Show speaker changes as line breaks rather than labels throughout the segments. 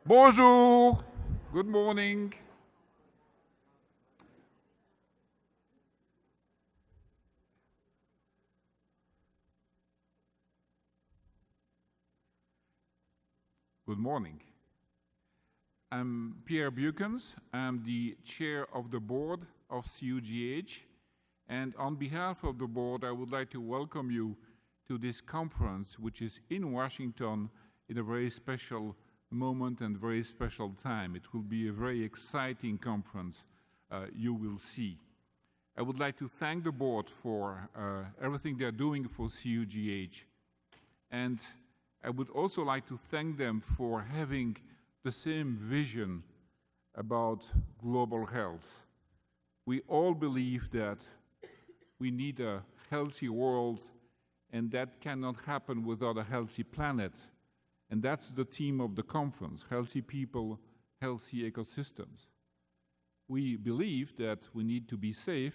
Bonjour, good morning. Good morning. I'm Pierre Bukens. I'm the chair of the board of CUGH. And on behalf of the board, I would like to welcome you to this conference, which is in Washington in a very special moment and very special time. It will be a very exciting conference, you will see. I would like to thank the board for everything they're doing for CUGH. And I would also like to thank them for having the same vision about global health. We all believe that we need a healthy world, and that cannot happen without a healthy planet. And that's the theme of the conference: healthy people, healthy ecosystems. We believe that we need to be safe,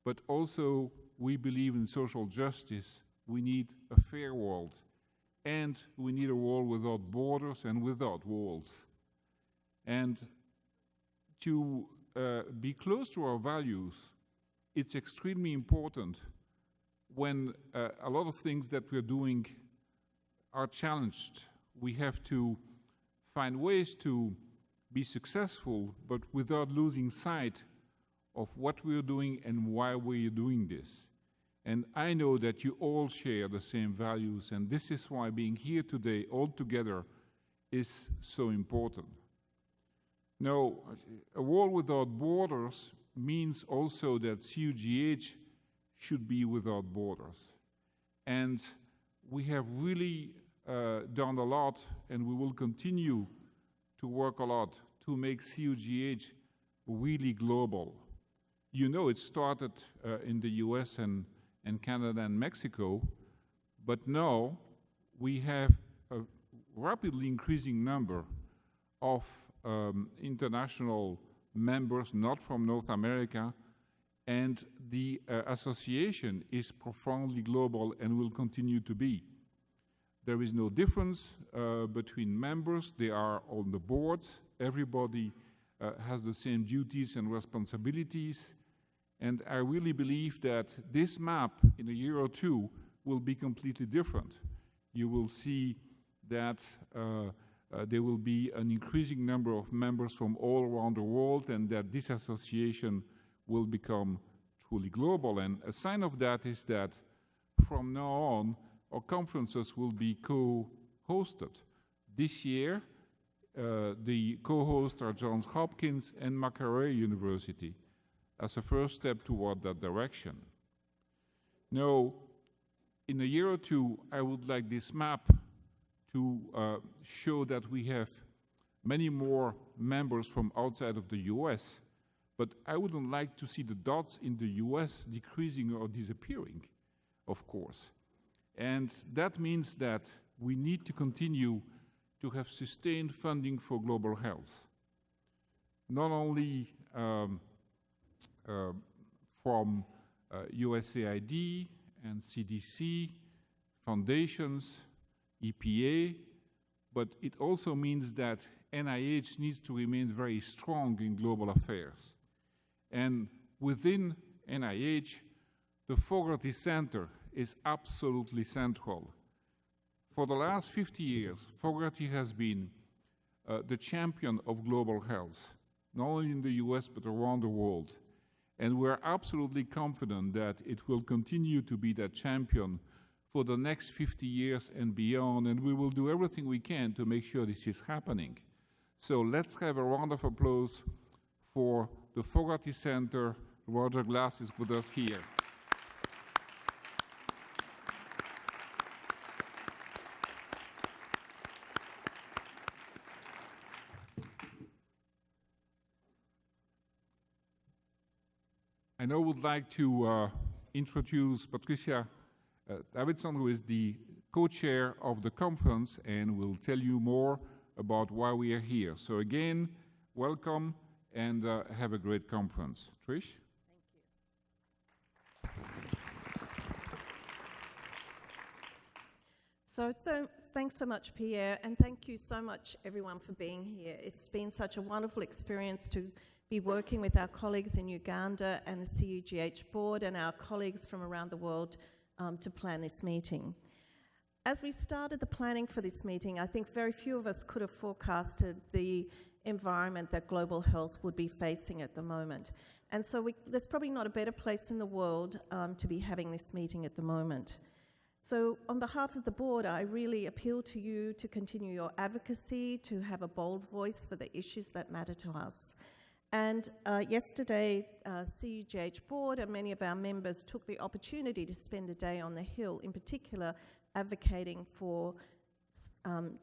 but also we believe in social justice. We need a fair world, and we need a world without borders and without walls. And to be close to our values, it's extremely important when a lot of things that we're doing are challenged. We have to find ways to be successful, but without losing sight of what we're doing and why we're doing this. And I know that you all share the same values, and this is why being here today all together is so important. Now, a world without borders means also that CUGH should be without borders. And we have really done a lot, and we will continue to work a lot to make CUGH really global. You know, it started in the US and Canada and Mexico, but now we have a rapidly increasing number of international members not from North America, and the association is profoundly global and will continue to be. There is no difference between members. They are on the boards. Everybody has the same duties and responsibilities. And I really believe that this map in a year or two will be completely different. You will see that there will be an increasing number of members from all around the world, and that this association will become truly global. And a sign of that is that from now on, our conferences will be co-hosted. This year, the co-hosts are Johns Hopkins and Makerere University, as a first step toward that direction. Now, in a year or two, I would like this map to show that we have many more members from outside of the US, but I wouldn't like to see the dots in the US decreasing or disappearing, of course. And that means that we need to continue to have sustained funding for global health. Not only from USAID and CDC, foundations, EPA, but it also means that NIH needs to remain very strong in global affairs. And within NIH, the Fogarty Center is absolutely central. For the last 50 years, Fogarty has been the champion of global health, not only in the US, but around the world. And we're absolutely confident that it will continue to be that champion for the next 50 years and beyond, and we will do everything we can to make sure this is happening. So let's have a round of applause for the Fogarty Center. Roger Glass is with us here. I now would like to introduce Patricia Davidson, who is the co-chair of the conference and will tell you more about why we are here. So again, welcome and have a great conference. Trish?
Thank you. So thanks so much, Pierre, and thank you so much, everyone, for being here. It's been such a wonderful experience to be working with our colleagues in Uganda and the CUGH board and our colleagues from around the world to plan this meeting. As we started the planning for this meeting, I think very few of us could have forecasted the environment that global health would be facing at the moment. And so there's probably not a better place in the world to be having this meeting at the moment. So on behalf of the board, I really appeal to you to continue your advocacy, to have a bold voice for the issues that matter to us. And yesterday, CUGH board and many of our members took the opportunity to spend a day on the Hill, in particular advocating for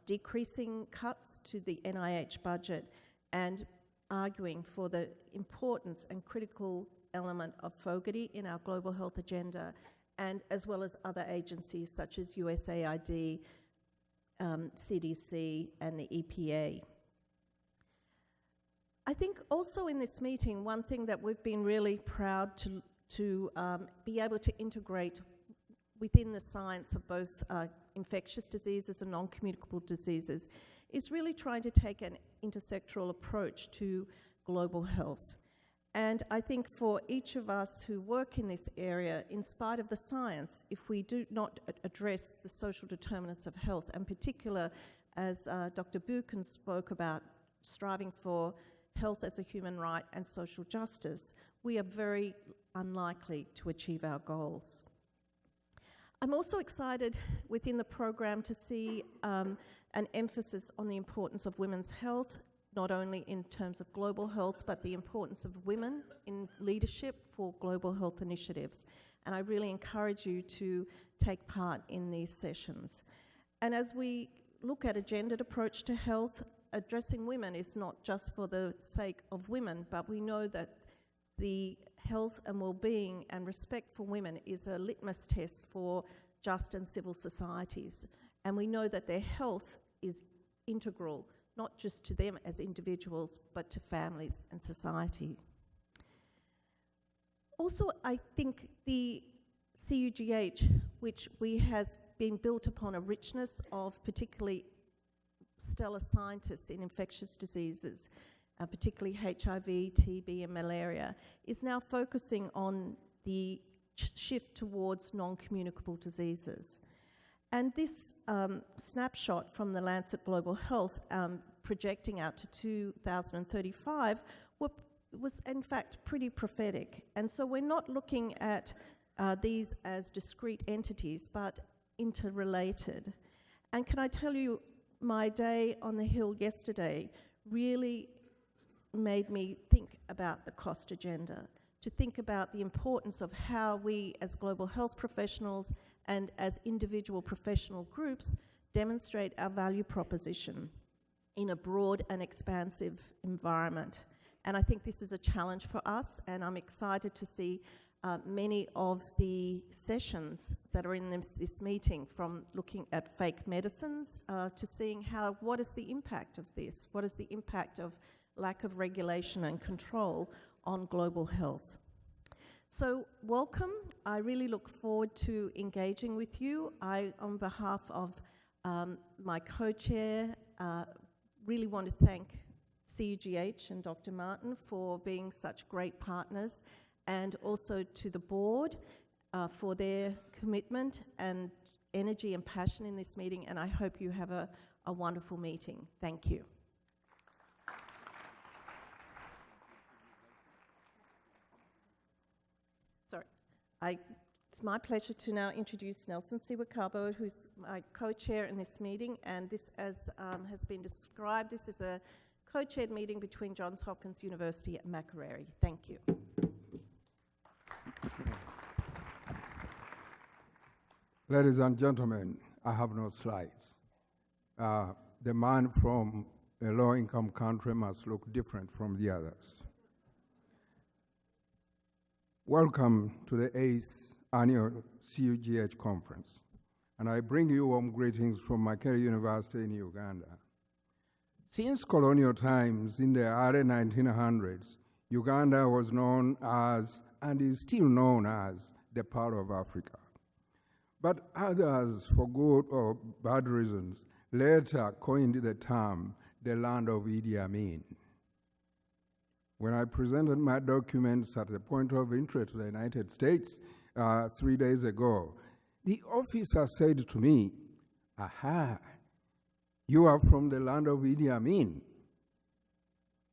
decreasing cuts to the NIH budget and arguing for the importance and critical element of Fogarty in our global health agenda, and as well as other agencies such as USAID, CDC, and the EPA. I think also in this meeting, one thing that we've been really proud to be able to integrate within the science of both infectious diseases and non-communicable diseases is really trying to take an intersectoral approach to global health. And I think for each of us who work in this area, in spite of the science, if we do not address the social determinants of health, and particular, as Dr. Buchan spoke about, striving for health as a human right and social justice, we are very unlikely to achieve our goals. I'm also excited within the program to see an emphasis on the importance of women's health, not only in terms of global health, but the importance of women in leadership for global health initiatives. And I really encourage you to take part in these sessions. And as we look at a gendered approach to health, addressing women is not just for the sake of women, but we know that the health and well-being and respect for women is a litmus test for just and civil societies. And we know that their health is integral, not just to them as individuals, but to families and society. Also, I think the CUGH, which has been built upon a richness of particularly stellar scientists in infectious diseases, particularly HIV, TB, and malaria, is now focusing on the shift towards non-communicable diseases. And this snapshot from the Lancet Global Health projecting out to 2035 was in fact pretty prophetic. And so we're not looking at these as discrete entities, but interrelated. And can I tell you, my day on the Hill yesterday really made me think about the cost agenda, to think about the importance of how we as global health professionals and as individual professional groups demonstrate our value proposition in a broad and expansive environment. And I think this is a challenge for us, and I'm excited to see many of the sessions that are in this meeting, from looking at fake medicines to seeing what is the impact of this? What is the impact of lack of regulation and control on global health? So welcome. I really look forward to engaging with you. I, on behalf of my co-chair, really want to thank CUGH and Dr. Martin for being such great partners, and also to the board for their commitment and energy and passion in this meeting, and I hope you have a wonderful meeting. Thank you. Sorry, it's my pleasure to now introduce Nelson Siwakabo, who's my co-chair in this meeting, and this, as has been described, this is a co-chaired meeting between Johns Hopkins University and Makerere. Thank you.
Ladies and gentlemen, I have no slides. The man from a low-income country must look different from the others. Welcome to the 8th Annual CUGH Conference, and I bring you warm greetings from Makerere University in Uganda. Since colonial times in the early 1900s, Uganda was known as, and is still known as, the Pearl of Africa. but others, for good or bad reasons, later coined the term the land of Idi Amin. When I presented my documents at the point of entry to the United States 3 days ago, the officer said to me, "Aha, you are from the land of Idi Amin.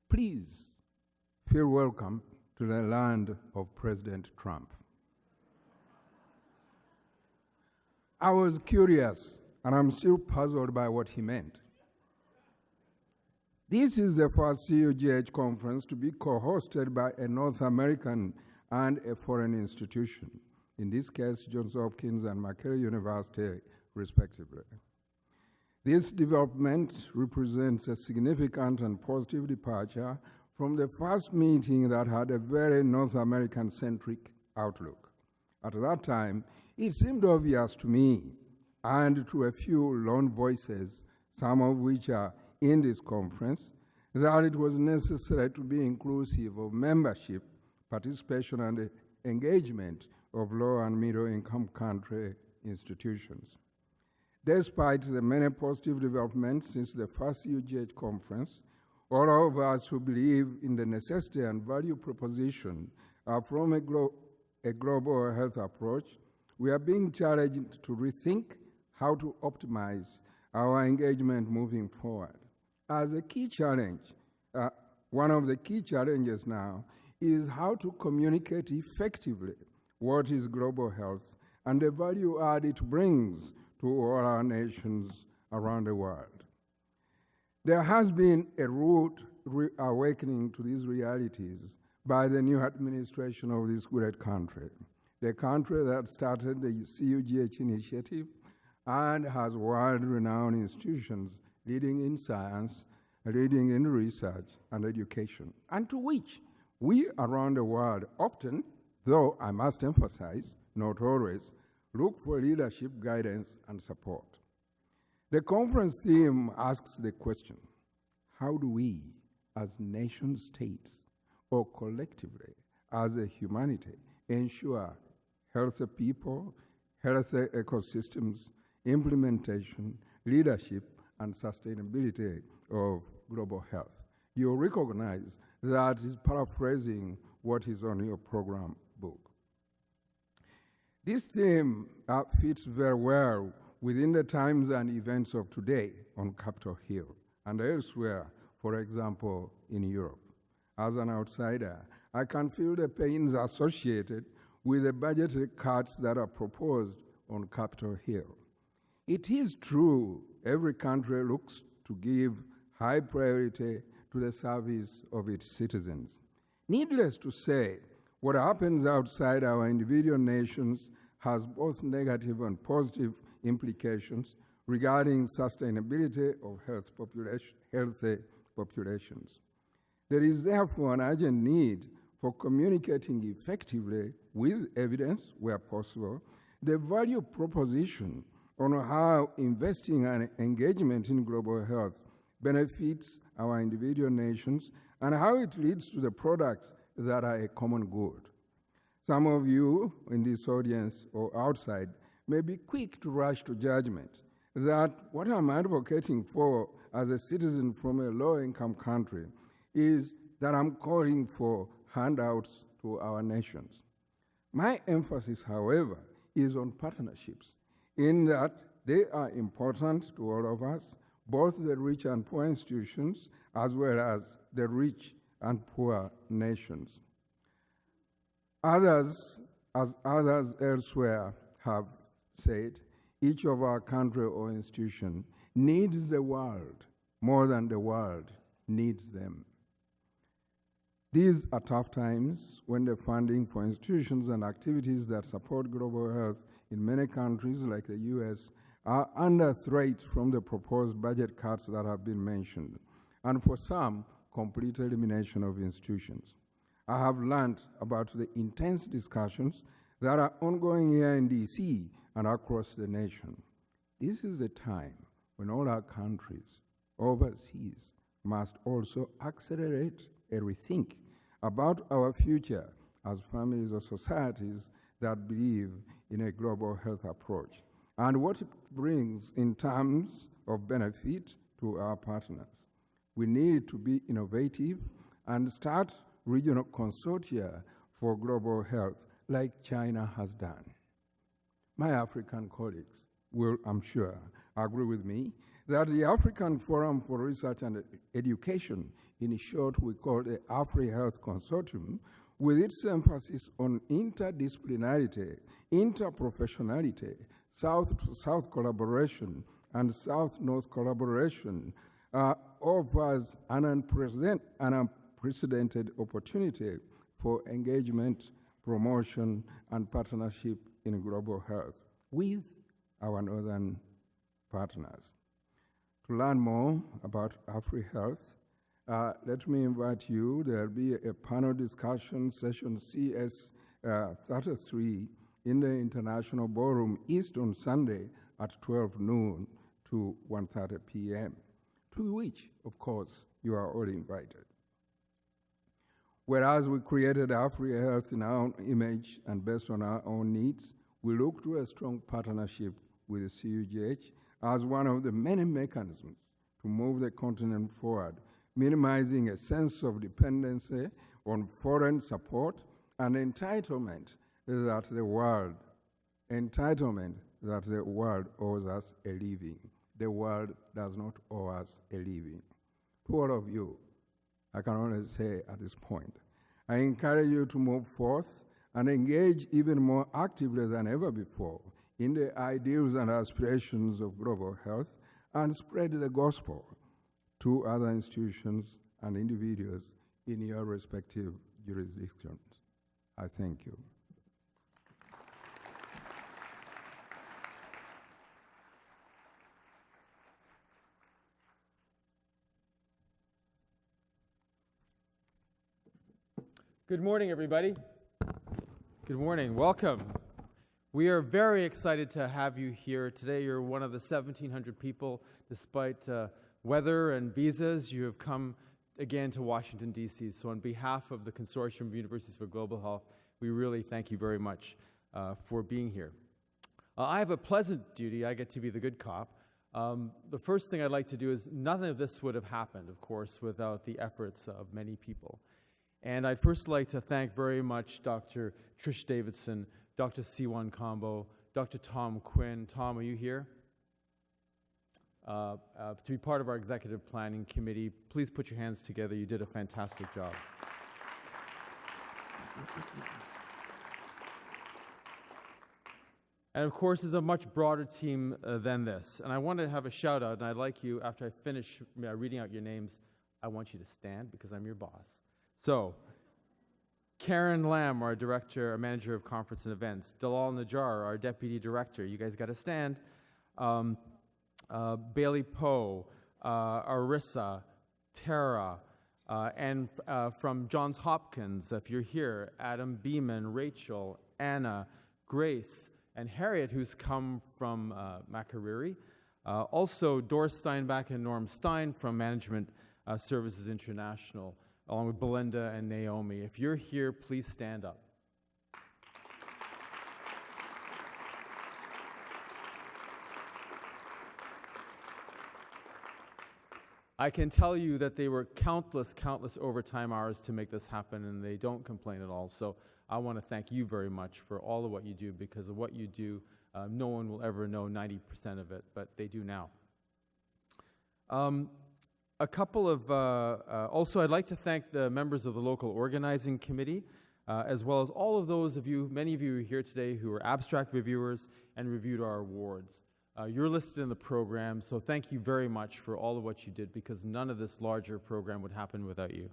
Please feel welcome to the land of President Trump." I was curious, and I'm still puzzled by what he meant. This is the first CUGH conference to be co-hosted by a North American and a foreign institution, in this case, Johns Hopkins and Makerere University, respectively. This development represents a significant and positive departure from the first meeting that had a very North American-centric outlook. At that time, it seemed obvious to me and to a few lone voices, some of which are in this conference, that it was necessary to be inclusive of membership, participation, and engagement of low and middle income country institutions. Despite the many positive developments since the first UGH conference, all of us who believe in the necessity and value proposition from a global health approach, we are being challenged to rethink how to optimize our engagement moving forward. As a key challenge, one of the key challenges now is how to communicate effectively what is global health and the value add it brings to all our nations around the world. There has been a rude awakening to these realities by the new administration of this great country, the country that started the CUGH initiative and has world-renowned institutions leading in science, leading in research and education, and to which we around the world often, though I must emphasize, not always, look for leadership, guidance, and support. The conference theme asks the question, how do we, as nation states, or collectively, as a humanity, ensure healthy people, healthy ecosystems, implementation, leadership, and sustainability of global health? You recognize that is paraphrasing what is on your program book. This theme fits very well within the times and events of today on Capitol Hill and elsewhere, for example, in Europe. As an outsider, I can feel the pains associated with the budgetary cuts that are proposed on Capitol Hill. It is true every country looks to give high priority to the service of its citizens. Needless to say, what happens outside our individual nations has both negative and positive implications regarding sustainability of healthy populations. There is therefore an urgent need for communicating effectively with evidence, where possible, the value proposition on how investing and engagement in global health benefits our individual nations and how it leads to the products that are a common good. Some of you in this audience or outside may be quick to rush to judgment that what I'm advocating for as a citizen from a low-income country is that I'm calling for handouts to our nations. My emphasis, however, is on partnerships, in that they are important to all of us, both the rich and poor institutions, as well as the rich and poor nations. As others elsewhere have said, each of our country or institution needs the world more than the world needs them. These are tough times when the funding for institutions and activities that support global health in many countries like the US are under threat from the proposed budget cuts that have been mentioned, and for some, complete elimination of institutions. I have learned about the intense discussions that are ongoing here in DC and across the nation. This is the time when all our countries overseas must also accelerate a rethink about our future as families or societies that believe in a global health approach and what it brings in terms of benefit to our partners. We need to be innovative and start regional consortia for global health like China has done. My African colleagues will, I'm sure, agree with me that the African Forum for Research and Education, in short we call the AfriHealth Consortium, with its emphasis on interdisciplinarity, interprofessionality, South-to-South collaboration, and South-North collaboration, offers an unprecedented opportunity for engagement, promotion, and partnership in global health with our northern partners. To learn more about AfriHealth, let me invite you. There'll be a panel discussion session CS 33 in the International Ballroom East on Sunday at 12 noon to 1:30 p.m., to which, of course, you are all invited. Whereas we created AfriHealth in our own image and based on our own needs, we look to a strong partnership with the CUGH as one of the many mechanisms to move the continent forward, minimizing a sense of dependency on foreign support and entitlement that the world owes us a living. The world does not owe us a living. To all of you, I can only say at this point, I encourage you to move forth and engage even more actively than ever before in the ideals and aspirations of global health and spread the gospel to other institutions and individuals in your respective jurisdictions. I thank you.
Good morning, everybody. Good morning. Welcome. We are very excited to have you here today. You're one of the 1,700 people, despite weather and visas, you have come again to Washington, D.C. So on behalf of the Consortium of Universities for Global Health, we really thank you very much for being here. I have a pleasant duty. I get to be the good cop. The first thing I'd like to do is, none of this would have happened, of course, without the efforts of many people. And I'd first like to thank very much Dr. Trish Davidson, Dr. Siwan Kambo, Dr. Tom Quinn. Tom, are you here? To be part of our executive planning committee. Please put your hands together. You did a fantastic job. And of course, there's a much broader team than this. And I want to have a shout out, and I'd like you, after I finish reading out your names, I want you to stand because I'm your boss. So, Karen Lamb, our director, our manager of conference and events. Dalal Najjar, our deputy director. You guys got to stand. Bailey Poe, Arissa, Tara, and from Johns Hopkins, if you're here, Adam Beeman, Rachel, Anna, Grace, and Harriet, who's come from Makerere. Also, Doris Steinbach and Norm Stein from Management Services International, along with Belinda and Naomi. If you're here, please stand up. I can tell you that they were countless overtime hours to make this happen, and they don't complain at all. So I want to thank you very much for all of what you do. Because of what you do, no one will ever know 90% of it, but they do now. A couple of, also I'd like to thank the members of the local organizing committee, as well as all of those of you, many of you here today who are abstract reviewers and reviewed our awards. You're listed in the program, so thank you very much for all of what you did, because none of this larger program would happen without you.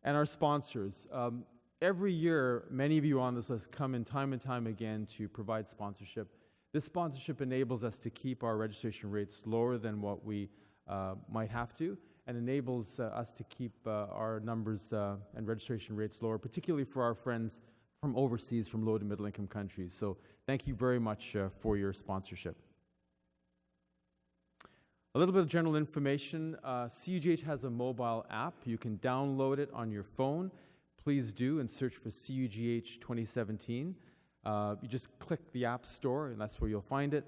And our sponsors. Every year, many of you on this list come in time and time again to provide sponsorship. This sponsorship enables us to keep our registration rates lower than what we might have to, and enables us to keep our numbers and registration rates lower, particularly for our friends from overseas, from low to middle income countries. So thank you very much for your sponsorship. A little bit of general information. CUGH has a mobile app. You can download it on your phone. please do and search for CUGH 2017. You just click the App Store, and that's where you'll find it.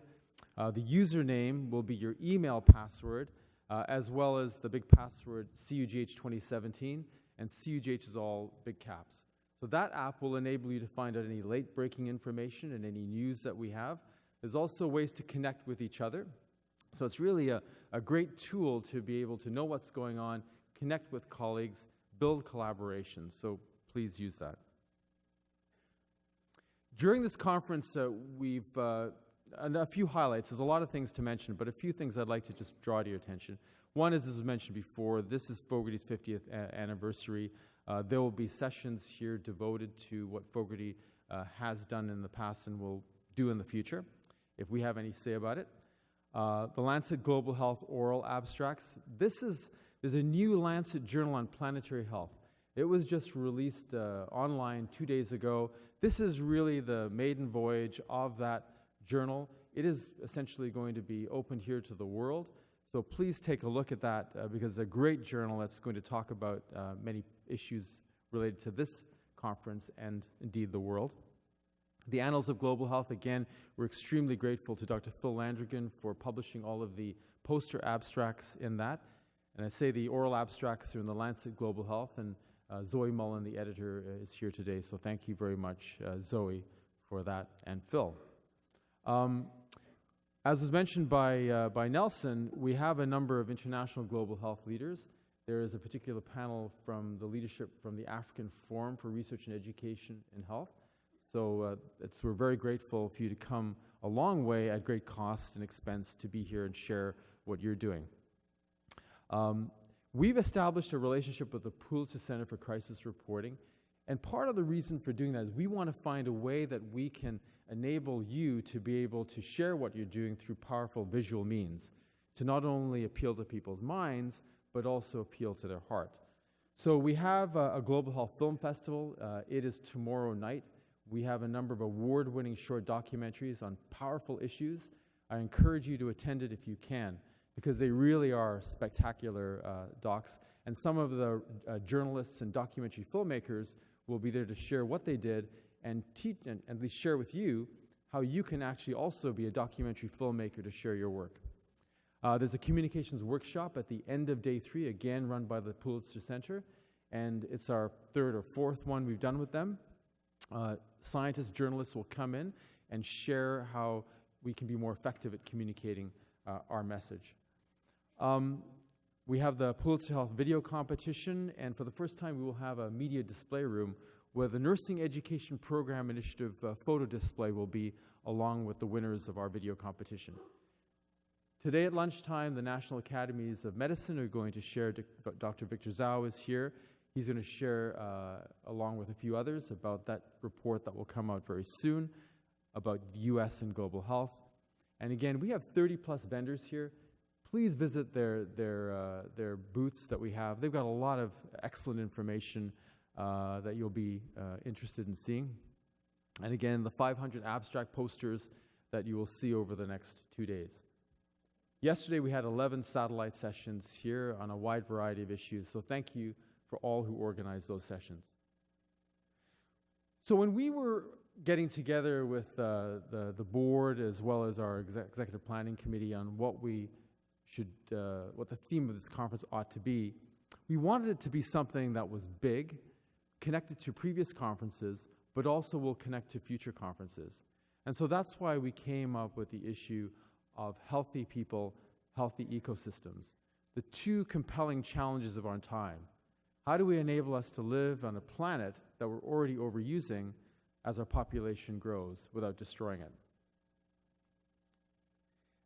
The username will be your email password, as well as the big password CUGH 2017, and CUGH is all big caps. So that app will enable you to find out any late-breaking information and any news that we have. There's also ways to connect with each other. So it's really a great tool to be able to know what's going on, connect with colleagues, build collaboration. So please use that. During this conference, we've a few highlights. There's a lot of things to mention, but a few things I'd like to just draw to your attention. One is, as was mentioned before, this is Fogarty's 50th anniversary. There will be sessions here devoted to what Fogarty has done in the past and will do in the future, if we have any say about it. The Lancet Global Health oral abstracts. There's a new Lancet journal on planetary health. It was just released online 2 days ago. This is really the maiden voyage of that journal. It is essentially going to be opened here to the world. So please take a look at that because it's a great journal that's going to talk about many issues related to this conference and indeed the world. The Annals of Global Health, again, we're extremely grateful to Dr. Phil Landrigan for publishing all of the poster abstracts in that. And I say the oral abstracts are in the Lancet Global Health, and Zoe Mullen, the editor, is here today. So thank you very much, Zoe, for that, and Phil. As was mentioned by Nelson, we have a number of international global health leaders. There is a particular panel from the leadership from the African Forum for Research and Education in Health. So we're very grateful for you to come a long way at great cost and expense to be here and share what you're doing. We've established a relationship with the Pulitzer Center for Crisis Reporting, and part of the reason for doing that is we want to find a way that we can enable you to be able to share what you're doing through powerful visual means, to not only appeal to people's minds, but also appeal to their heart. So we have a Global Health Film Festival. It is tomorrow night. We have a number of award-winning short documentaries on powerful issues. I encourage you to attend it if you can, because they really are spectacular docs. And some of the journalists and documentary filmmakers will be there to share what they did and teach and at least share with you how you can actually also be a documentary filmmaker to share your work. There's a communications workshop at the end of day 3, again run by the Pulitzer Center, and it's our 3rd or 4th one we've done with them. Scientists, journalists will come in and share how we can be more effective at communicating our message. We have the Pulitzer Health Video Competition, and for the first time we will have a media display room where the Nursing Education Program Initiative photo display will be along with the winners of our video competition. Today at lunchtime, the National Academies of Medicine are going to share, Dr. Victor Zhao is here. He's going to share, along with a few others, about that report that will come out very soon about U.S. and global health. And again, we have 30-plus vendors here. Please visit their booths that we have. They've got a lot of excellent information that you'll be interested in seeing. And again, the 500 abstract posters that you will see over the next 2 days. Yesterday, we had 11 satellite sessions here on a wide variety of issues, so thank you for all who organized those sessions. So when we were getting together with the board as well as our executive planning committee on what we should, what the theme of this conference ought to be, we wanted it to be something that was big, connected to previous conferences, but also will connect to future conferences. And so that's why we came up with the issue of healthy people, healthy ecosystems, the 2 compelling challenges of our time. How do we enable us to live on a planet that we're already overusing as our population grows without destroying it?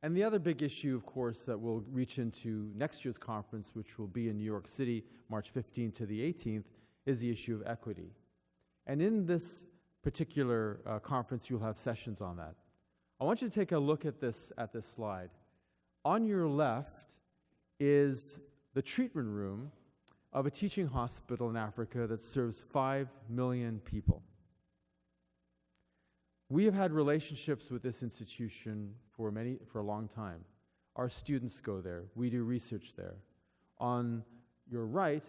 And the other big issue, of course, that we'll reach into next year's conference, which will be in New York City, March 15th to the 18th, is the issue of equity. And in this particular conference, you'll have sessions on that. I want you to take a look at this slide. On your left is the treatment room of a teaching hospital in Africa that serves 5 million people. We have had relationships with this institution for a long time. Our students go there. We do research there. On your right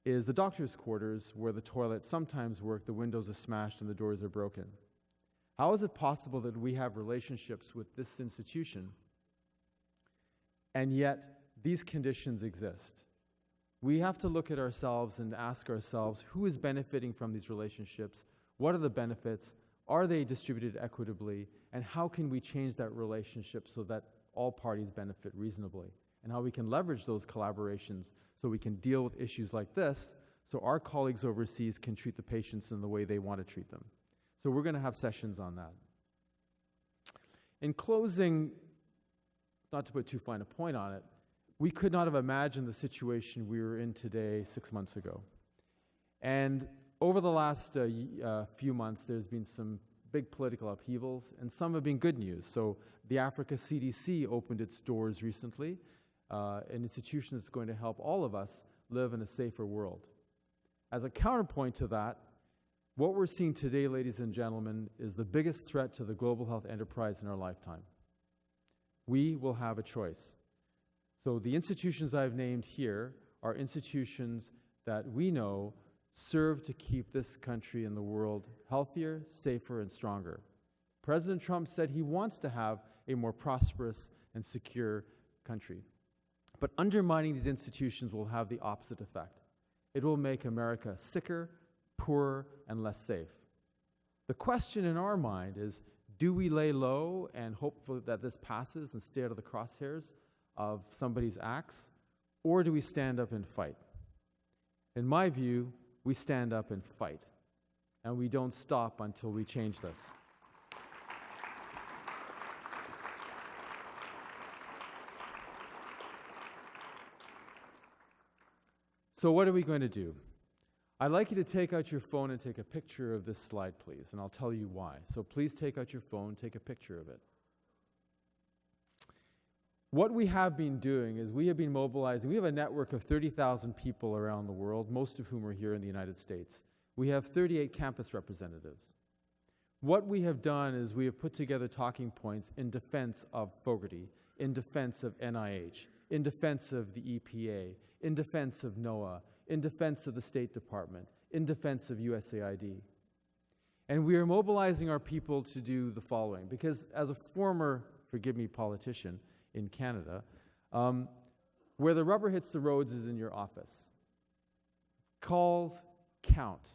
is the doctor's quarters, where the toilets sometimes work, the windows are smashed, and the doors are broken. How is it possible that we have relationships with this institution, and yet these conditions exist? We have to look at ourselves and ask ourselves, who is benefiting from these relationships? What are the benefits? Are they distributed equitably? And how can we change that relationship so that all parties benefit reasonably? And how we can leverage those collaborations so we can deal with issues like this, so our colleagues overseas can treat the patients in the way they want to treat them. So we're going to have sessions on that. In closing, not to put too fine a point on it, we could not have imagined the situation we were in today 6 months ago. And over the last few months, there's been some big political upheavals, and some have been good news. So the Africa CDC opened its doors recently, an institution that's going to help all of us live in a safer world. As a counterpoint to that, what we're seeing today, ladies and gentlemen, is the biggest threat to the global health enterprise in our lifetime. We will have a choice. So the institutions I've named here are institutions that we know serve to keep this country and the world healthier, safer, and stronger. President Trump said he wants to have a more prosperous and secure country. But undermining these institutions will have the opposite effect. It will make America sicker, poorer, and less safe. The question in our mind is, do we lay low and hope that this passes and stay out of the crosshairs of somebody's acts, or do we stand up and fight? In my view, we stand up and fight, and we don't stop until we change this. So what are we going to do? I'd like you to take out your phone and take a picture of this slide, please, and I'll tell you why. So please take out your phone, take a picture of it. What we have been doing is we have been mobilizing. We have a network of 30,000 people around the world, most of whom are here in the United States. We have 38 campus representatives. What we have done is we have put together talking points in defense of Fogarty, in defense of NIH, in defense of the EPA, in defense of NOAA, in defense of the State Department, in defense of USAID. And we are mobilizing our people to do the following, because as a former, forgive me, politician in Canada, where the rubber hits the roads is in your office. Calls count.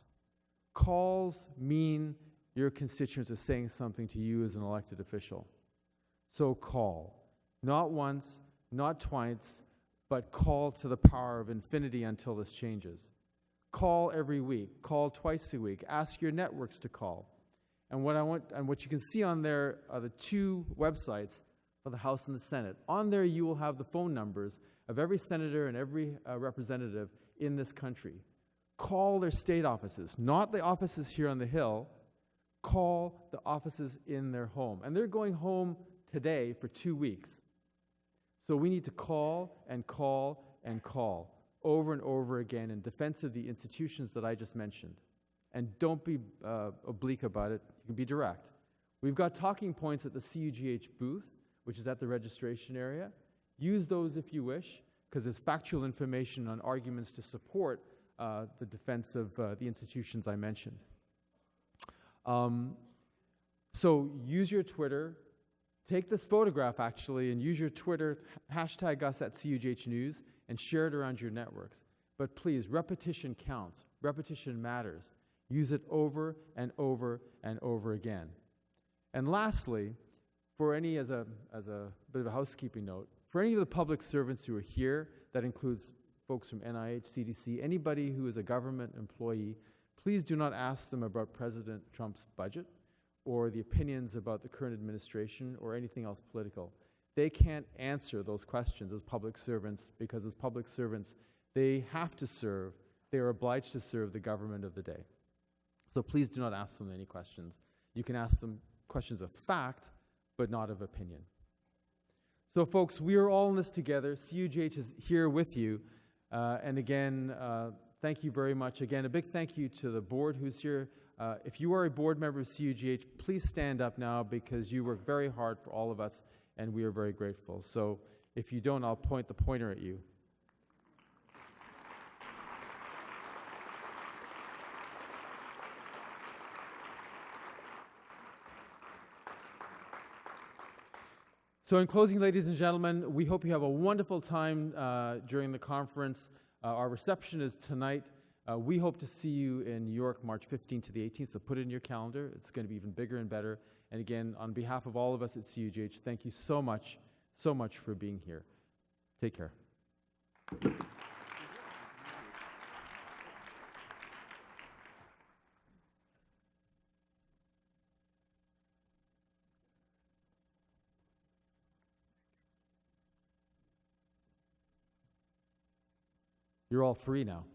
Calls mean your constituents are saying something to you as an elected official. So call. Not once, not twice, but call to the power of infinity until this changes. Call every week. Call twice a week. Ask your networks to call. And what you can see on there are the two websites for the House and the Senate. On there, you will have the phone numbers of every senator and every representative in this country. Call their state offices, not the offices here on the Hill. Call the offices in their home. And they're going home today for 2 weeks. So we need to call and call and call over and over again in defense of the institutions that I just mentioned. And don't be oblique about it. You can be direct. We've got talking points at the CUGH booth, which is at the registration area. Use those if you wish, because there's factual information on arguments to support the defense of the institutions I mentioned. So use your Twitter. Take this photograph, actually, and use your Twitter, hashtag us at CUGH News, and share it around your networks. But please, repetition counts. Repetition matters. Use it over and over and over again. And lastly, for any, as a bit of a housekeeping note, for any of the public servants who are here, that includes folks from NIH, CDC, anybody who is a government employee, please do not ask them about President Trump's budget or the opinions about the current administration or anything else political. They can't answer those questions as public servants, because as public servants, they have to serve, they are obliged to serve the government of the day. So please do not ask them any questions. You can ask them questions of fact, but not of opinion. So folks, we are all in this together. CUGH is here with you. And again, thank you very much. Again, a big thank you to the board who's here. If you are a board member of CUGH, please stand up now, because you work very hard for all of us, and we are very grateful. So if you don't, I'll point the pointer at you. So in closing, ladies and gentlemen, we hope you have a wonderful time during the conference. Our reception is tonight. We hope to see you in New York, March 15th to the 18th, so put it in your calendar. It's going to be even bigger and better. And again, on behalf of all of us at CUGH, thank you so much for being here. Take care. You're all free now.